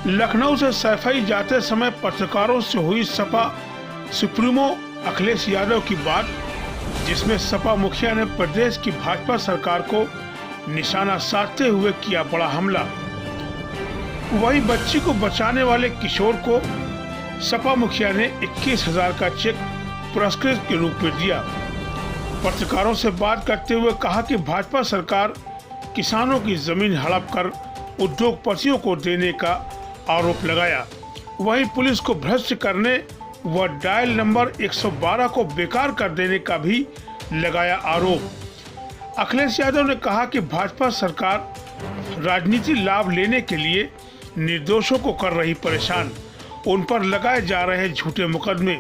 लखनऊ से सैफई जाते समय पत्रकारों से हुई सपा सुप्रीमो अखिलेश यादव की बात, जिसमें सपा मुखिया ने प्रदेश की भाजपा सरकार को निशाना साधते हुए किया बड़ा हमला। वही बच्ची को बचाने वाले किशोर को सपा मुखिया ने 21,000 का चेक पुरस्कृत के रूप में दिया। पत्रकारों से बात करते हुए कहा कि भाजपा सरकार किसानों की जमीन हड़प कर उद्योगपतियों को देने का आरोप लगाया। वहीं पुलिस को भ्रष्ट करने व डायल नंबर 112 को बेकार कर देने का भी लगाया आरोप। अखिलेश यादव ने कहा कि भाजपा सरकार राजनीति लाभ लेने के लिए निर्दोषों को कर रही परेशान, उन पर लगाए जा रहे झूठे मुकदमे।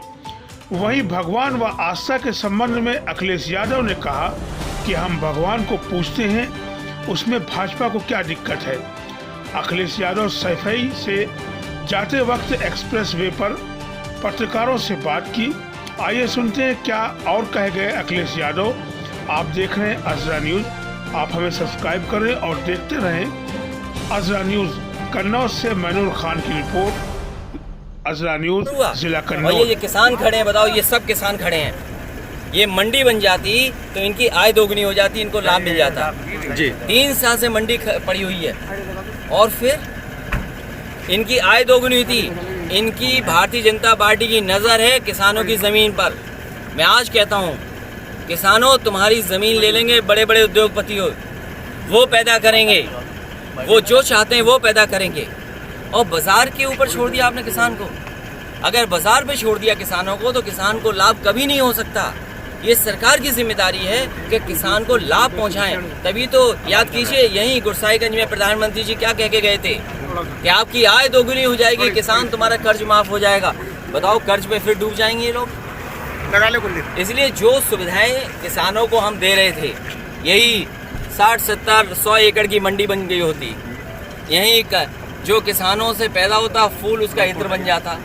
वहीं भगवान व आस्था के संबंध में अखिलेश यादव ने कहा कि हम भगवान को पूजते हैं, उसमें भाजपा को क्या दिक्कत है। अखिलेश यादव सैफई से जाते वक्त एक्सप्रेस वे पर पत्रकारों से बात की। आइए सुनते हैं क्या और कह गए अखिलेश यादव। आप देख रहे हैं अजरा न्यूज, आप हमें सब्सक्राइब करें और देखते रहें अजरा न्यूज। कन्नौज से मैनूर खान की रिपोर्ट, अजरा न्यूज, जिला कन्नौज। ये किसान खड़े हैं, बताओ, ये सब किसान खड़े हैं। ये मंडी बन जाती तो इनकी आय दोगुनी हो जाती, इनको लाभ मिल जाता जी। 3 साल से मंडी पड़ी हुई है और फिर इनकी आय दोगुनी हुई थी। इनकी भारतीय जनता पार्टी की नज़र है किसानों की ज़मीन पर। मैं आज कहता हूँ, किसानों, तुम्हारी ज़मीन ले लेंगे बड़े बड़े उद्योगपति हो, वो पैदा करेंगे, वो जो चाहते हैं वो पैदा करेंगे। और बाज़ार के ऊपर छोड़ दिया आपने किसान को। अगर बाज़ार पे छोड़ दिया किसानों को तो किसान को लाभ कभी नहीं हो सकता। ये सरकार की जिम्मेदारी है कि किसान को लाभ पहुंचाएं। तभी तो याद कीजिए, यहीं गुरसाईगंज में प्रधानमंत्री जी क्या कह के गए थे कि आपकी आय दोगुनी हो जाएगी, किसान तुम्हारा कर्ज माफ हो जाएगा। बताओ, कर्ज पे फिर डूब जाएंगे ये लोग। इसलिए जो सुविधाएं किसानों को हम दे रहे थे, यही 60, 70, 100 एकड़ की मंडी बन गई होती, यही जो किसानों से पैदा होता फूल उसका इत्र बन जाता।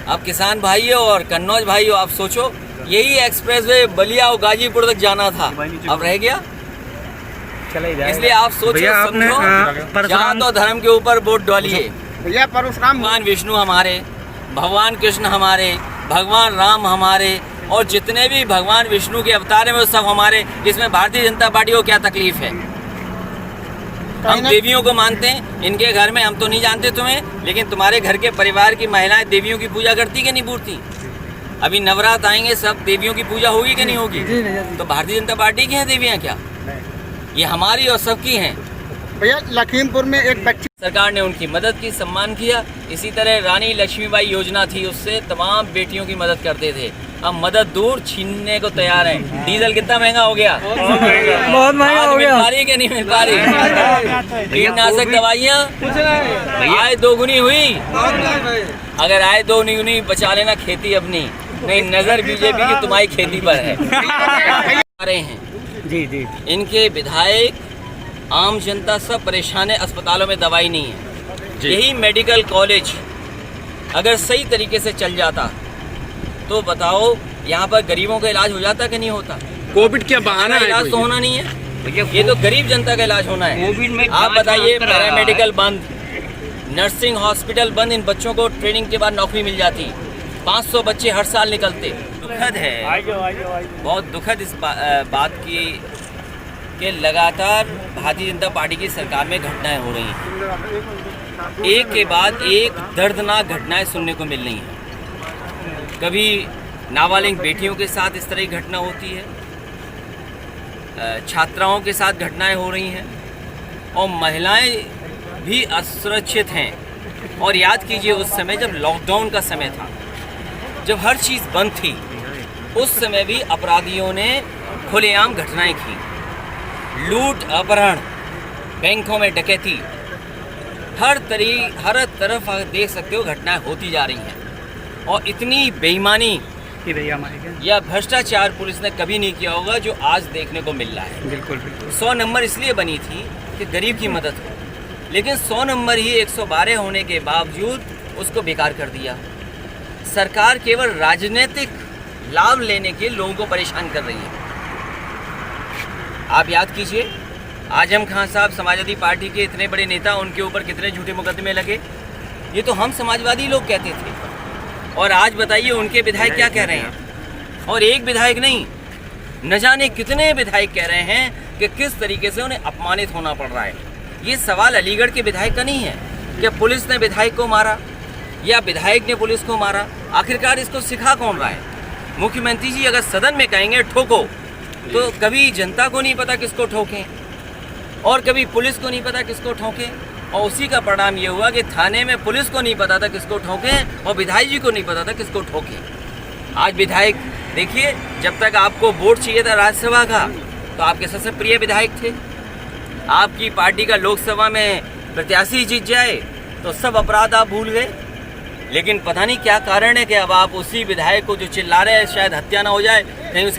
अब किसान भाइयों और कन्नौज भाइयों, आप सोचो, यही एक्सप्रेसवे बलिया और गाजीपुर तक जाना था, अब रह गया। इसलिए आप सोचो, समझो, जात और धर्म के ऊपर वोट डालिए। भगवान विष्णु हमारे, भगवान कृष्ण हमारे, भगवान राम हमारे, और जितने भी भगवान विष्णु के अवतार हैं वो सब हमारे। इसमें भारतीय जनता पार्टी को क्या तकलीफ है? हम देवियों को मानते हैं, इनके घर में हम तो नहीं जानते तुम्हें, लेकिन तुम्हारे घर के परिवार की महिलाएं देवियों की पूजा करती कि नहीं पूजती? अभी नवरात्र आएंगे, सब देवियों की पूजा होगी कि नहीं होगी? तो भारतीय जनता पार्टी की हैं देवियां क्या? ये हमारी और सबकी हैं। भैया, लखीमपुर में एक बच्ची, सरकार ने उनकी मदद की, सम्मान किया। इसी तरह रानी लक्ष्मीबाई योजना थी, उससे तमाम बेटियों की मदद करते थे। अब मदद दूर, छीनने को तैयार है। डीजल कितना महंगा हो गया? बहुत महंगा हो गया। मिल पा रही कि नहीं मिल पा रही? कीटनाशक दवाइयाँ, आय दोगुनी हुई। अगर आय दोगुनी बचा लेना खेती अपनी, नहीं नजर बीजेपी की तुम्हारी खेती पर है। रहे हैं जी जी, इनके विधायक, आम जनता सब परेशान है, अस्पतालों में दवाई नहीं है। यही मेडिकल कॉलेज अगर सही तरीके से चल जाता तो बताओ, यहाँ पर गरीबों का इलाज हो जाता कि नहीं होता? कोविड क्या बहाना है? इलाज तो होना नहीं है, ये तो गरीब जनता का इलाज होना है। कोविड में आप बताइए, पैरामेडिकल बंद, नर्सिंग हॉस्पिटल बंद, इन बच्चों को ट्रेनिंग के बाद नौकरी मिल जाती। 500 बच्चे हर साल निकलते। दुखद है, बहुत दुखद इस बात की कि लगातार भारतीय जनता पार्टी की सरकार में घटनाएं हो रही हैं। एक के बाद एक दर्दनाक घटनाएं सुनने को मिल रही हैं। कभी नाबालिग बेटियों के साथ इस तरह की घटना होती है, छात्राओं के साथ घटनाएं हो रही हैं, और महिलाएं भी असुरक्षित हैं। और याद कीजिए, उस समय जब लॉकडाउन का समय था, जब हर चीज़ बंद थी, उस समय भी अपराधियों ने खुलेआम घटनाएं की। लूट, अपहरण, बैंकों में डकैती, हर तरफ आप देख सकते हो घटनाएं होती जा रही हैं। और इतनी बेईमानी या भ्रष्टाचार पुलिस ने कभी नहीं किया होगा जो आज देखने को मिल रहा है। बिल्कुल बिल्कुल। 100 नंबर इसलिए बनी थी कि गरीब की मदद हो, लेकिन 100 नंबर ही 112 होने के बावजूद उसको बेकार कर दिया। सरकार केवल राजनीतिक लाभ लेने के लोगों को परेशान कर रही है। आप याद कीजिए, आजम खान साहब समाजवादी पार्टी के इतने बड़े नेता, उनके ऊपर कितने झूठे मुकदमे लगे। ये तो हम समाजवादी लोग कहते थे, और आज बताइए उनके विधायक क्या कह रहे हैं। और एक विधायक नहीं, न जाने कितने विधायक कह रहे हैं कि किस तरीके से उन्हें अपमानित होना पड़ रहा है। ये सवाल अलीगढ़ के विधायक का नहीं है कि पुलिस ने विधायक को मारा या विधायक ने पुलिस को मारा। आखिरकार इसको सिखा कौन रहा है? मुख्यमंत्री जी अगर सदन में कहेंगे ठोको, तो कभी जनता को नहीं पता किसको ठोकें और कभी पुलिस को नहीं पता किसको ठोकें, और उसी का परिणाम ये हुआ कि थाने में पुलिस को नहीं पता था किसको ठोकें और विधायक जी को नहीं पता था किसको ठोकें। आज विधायक देखिए, जब तक आपको वोट चाहिए था राज्यसभा का, तो आपके सबसे प्रिय विधायक थे। आपकी पार्टी का लोकसभा में प्रत्याशी जीत जाए तो सब अपराध आप भूल गए। लेकिन पता नहीं क्या कारण है कि अब आप उसी विधायक को जो चिल्ला रहे हैं शायद हत्या ना हो जाए, कहीं